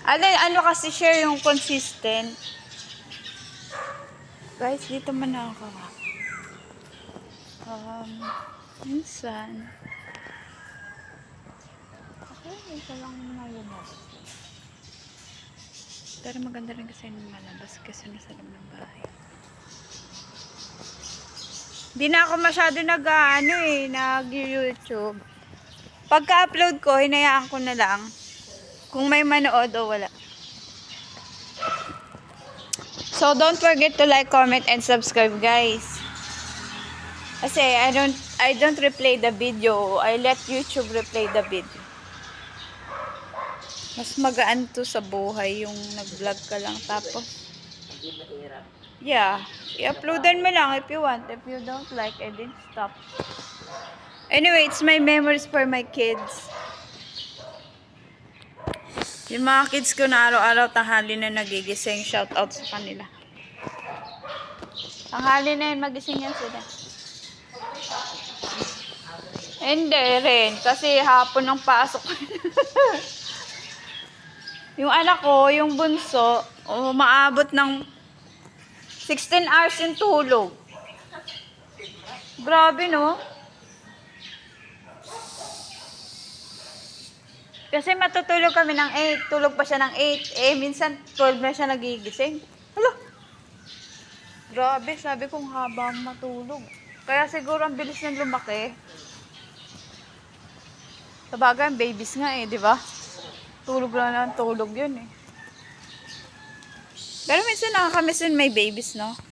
Ano kasi share yung consistent. Guys, dito man ako. Minsan. Okay, isa lang muna yun. Pero maganda rin kasi yung malabas kasi nasa loob ng bahay. Di na ako masyado nag-YouTube. Pagka-upload ko, hinayaan ko na lang. Kung may manood o wala. So, don't forget to like, comment, and subscribe, guys. Kasi, I don't replay the video. I let YouTube replay the video. Mas magaan to sa buhay yung nag-vlog ka lang. Tapos, yeah. I-uploadan mo lang if you want. If you don't like, I didn't stop. Anyway, it's my memories for my kids. Yung mga kids ko na araw-araw tanghali na nagigising. Shout out sa kanila. Tanghali na yun, magising yan sila. Hindi rin. Kasi hapon ang pasok. Yung anak ko, yung bunso, umaabot ng 16 hours yung tulog. Grabe, no? Kasi matutulog kami ng 8. Tulog pa siya ng 8. Minsan 12 na siya nagigising. Hala! Grabe, sabi kong habang matulog. Kaya siguro ang bilis niyang lumaki. Sabagay, babies nga di ba? Tulog lang ng tulog yun Pero minsan nakakamiss yun may babies, no?